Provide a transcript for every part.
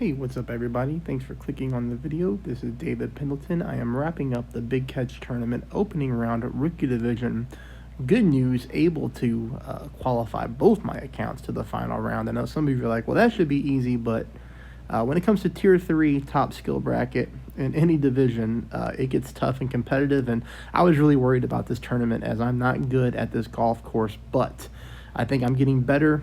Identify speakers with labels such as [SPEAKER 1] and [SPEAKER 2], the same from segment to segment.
[SPEAKER 1] Hey, what's up everybody? Thanks for clicking on the video. This is David Pendleton. I am wrapping up the Big Catch Tournament opening round Rookie Division. Good news, able to qualify both my accounts to the final round. I know some of you are like, well, that should be easy, but when it comes to Tier 3 top skill bracket in any division, it gets tough and competitive, and I was really worried about this tournament as I'm not good at this golf course, but I think I'm getting better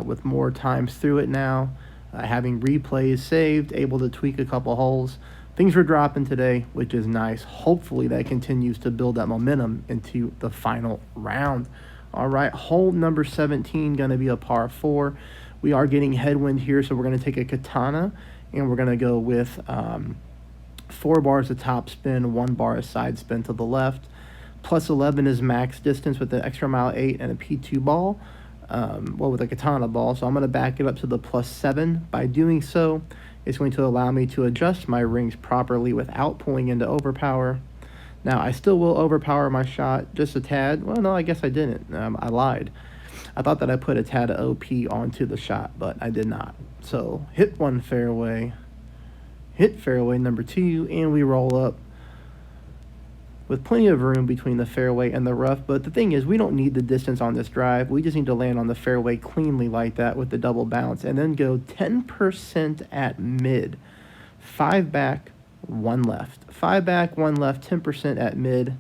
[SPEAKER 1] with more times through it now. Having replays saved, able to tweak a couple holes. Things were dropping today, which is nice. Hopefully that continues to build that momentum into the final round. All right, hole number 17 going to be a par 4. We are getting headwind here, so we're going to take a katana, and we're going to go with 4 bars of top spin, 1 bar of side spin to the left. Plus 11 is max distance with an extra mile 8 and a P2 ball. With a katana ball, so I'm going to back it up to the plus 7. By doing so, it's going to allow me to adjust my rings properly without pulling into overpower. Now, I still will overpower my shot just a tad. Well, no, I guess I didn't. I lied. I thought that I put a tad of OP onto the shot, but I did not. So, hit 1 fairway, hit fairway number 2, and we roll up with plenty of room between the fairway and the rough. But the thing is, we don't need the distance on this drive. We just need to land on the fairway cleanly like that with the double bounce, and then go 10% at mid. 5 back, 1 left. 5 back, 1 left, 10% at mid.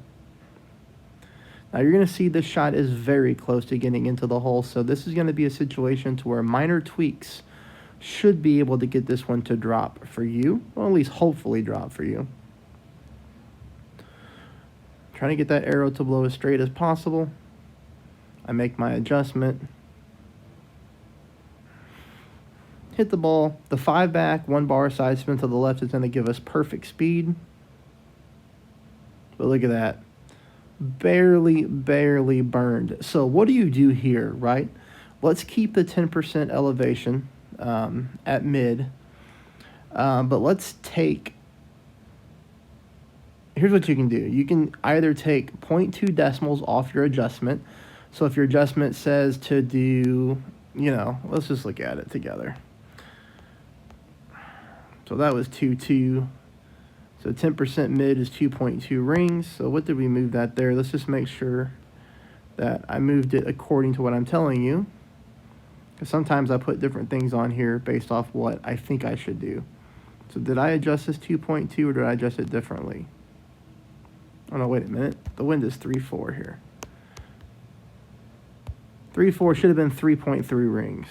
[SPEAKER 1] Now you're going to see this shot is very close to getting into the hole, so this is going to be a situation to where minor tweaks should be able to get this one to drop for you, or at least hopefully drop for you. Trying to get that arrow to blow as straight as possible. I make my adjustment. Hit the ball. The 5 back, 1 bar side spin to the left is going to give us perfect speed. But look at that. Barely burned. So what do you do here, right? Let's keep the 10% elevation at mid. But let's take... Here's what you can do. You can either take 0.2 decimals off your adjustment. So if your adjustment says to do, let's just look at it together. So that was 2.2. So 10% mid is 2.2 rings. So what did we move that there? Let's just make sure that I moved it according to what I'm telling you. Because sometimes I put different things on here based off what I think I should do. So did I adjust this 2.2 or did I adjust it differently? Oh, no, wait a minute. The wind is 3.4 here. 3.4 should have been 3.3 rings.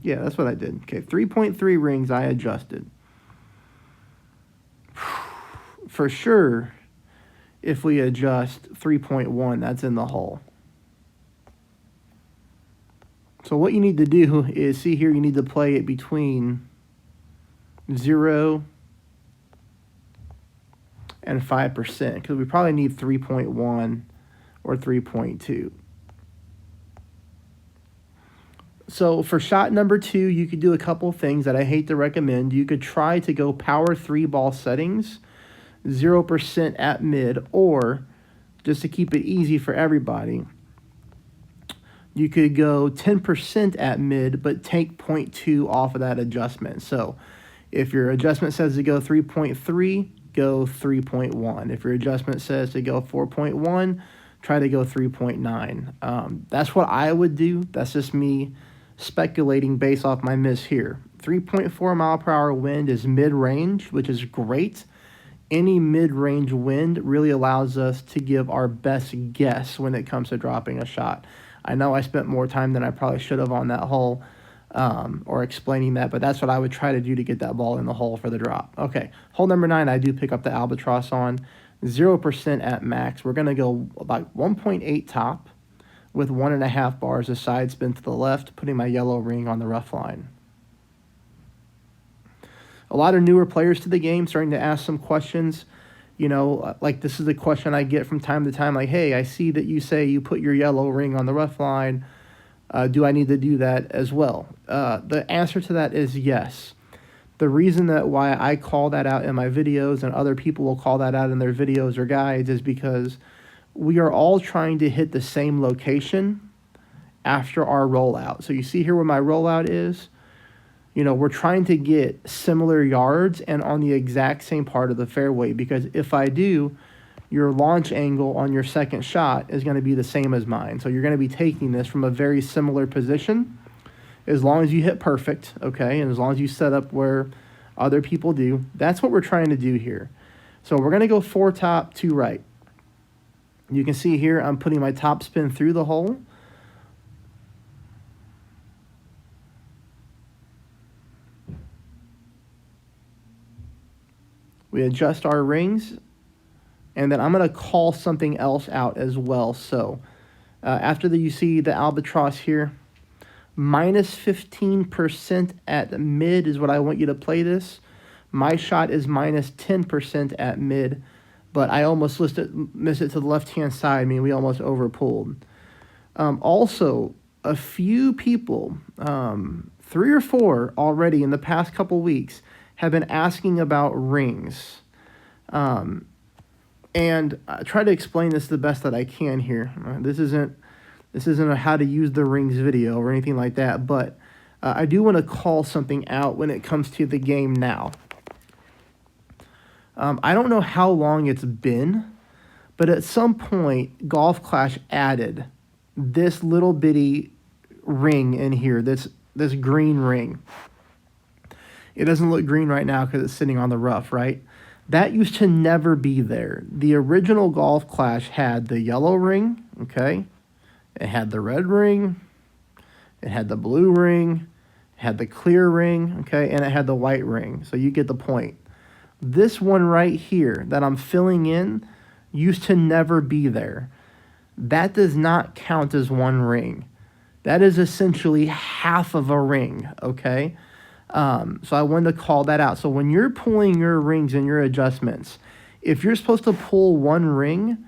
[SPEAKER 1] Yeah, that's what I did. Okay, 3.3 rings I adjusted. For sure, if we adjust 3.1, that's in the hole. So what you need to do is, see here, you need to play it between 0 and 5%, because we probably need 3.1 or 3.2. So for shot number 2, you could do a couple things that I hate to recommend. You could try to go power 3 ball settings, 0% at mid, or just to keep it easy for everybody, you could go 10% at mid, but take 0.2 off of that adjustment. So if your adjustment says to go 3.3, go 3.1. If your adjustment says to go 4.1, try to go 3.9. That's what I would do. That's just me speculating based off my miss here. 3.4 mile per hour wind is mid-range, which is great. Any mid-range wind really allows us to give our best guess when it comes to dropping a shot. I know I spent more time than I probably should have on that hole, or explaining that, but that's what I would try to do to get that ball in the hole for the drop. Okay, hole number 9, I do pick up the albatross on 0% at max. We're going to go about 1.8 top with 1.5 bars of side spin to the left, putting my yellow ring on the rough line. A lot of newer players to the game starting to ask some questions. Like this is a question I get from time to time, like, hey, I see that you say you put your yellow ring on the rough line. Do I need to do that as well? The answer to that is yes. The reason that why I call that out in my videos and other people will call that out in their videos or guides is because we are all trying to hit the same location after our rollout. So you see here where my rollout is. You know, we're trying to get similar yards and on the exact same part of the fairway, because if I do, your launch angle on your second shot is going to be the same as mine. So you're going to be taking this from a very similar position as long as you hit perfect, okay, and as long as you set up where other people do. That's what we're trying to do here. So we're going to go 4 top, 2 right. You can see here I'm putting my top spin through the hole. We adjust our rings, and then I'm going to call something else out as well. So after you see the albatross here, minus 15% at mid is what I want you to play this. My shot is minus 10% at mid, but I almost missed it to the left-hand side. I mean, we almost overpulled. Also, a few people, 3 or 4 already in the past couple weeks, have been asking about rings. And I try to explain this the best that I can here. This isn't a how to use the rings video or anything like that, but I do want to call something out when it comes to the game now. I don't know how long it's been, but at some point, Golf Clash added this little bitty ring in here, this green ring. It doesn't look green right now because it's sitting on the rough, right? That used to never be there. The original Golf Clash had the yellow ring, okay? It had the red ring. It had the blue ring. It had the clear ring, okay? And it had the white ring. So you get the point. This one right here that I'm filling in used to never be there. That does not count as one ring. That is essentially half of a ring, okay? So I wanted to call that out. So when you're pulling your rings and your adjustments, if you're supposed to pull one ring,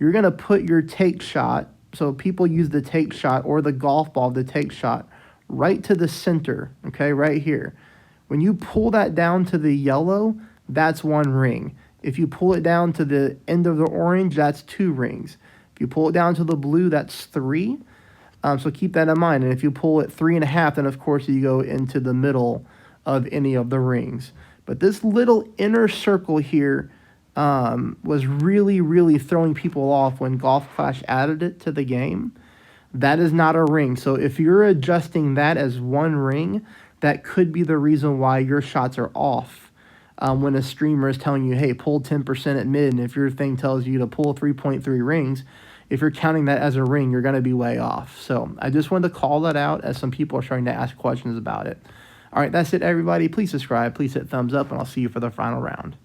[SPEAKER 1] you're going to put your take shot. So people use the take shot or the golf ball, the take shot, right to the center, okay, right here. When you pull that down to the yellow, that's one ring. If you pull it down to the end of the orange, that's 2 rings. If you pull it down to the blue, that's 3. So keep that in mind. And if you pull it 3.5, then of course you go into the middle of any of the rings. But this little inner circle here was really, really throwing people off when Golf Clash added it to the game. That is not a ring. So if you're adjusting that as one ring, that could be the reason why your shots are off. When a streamer is telling you, hey, pull 10% at mid, and if your thing tells you to pull 3.3 rings, if you're counting that as a ring, you're going to be way off. So I just wanted to call that out as some people are starting to ask questions about it. All right, that's it, everybody. Please subscribe. Please hit thumbs up, and I'll see you for the final round.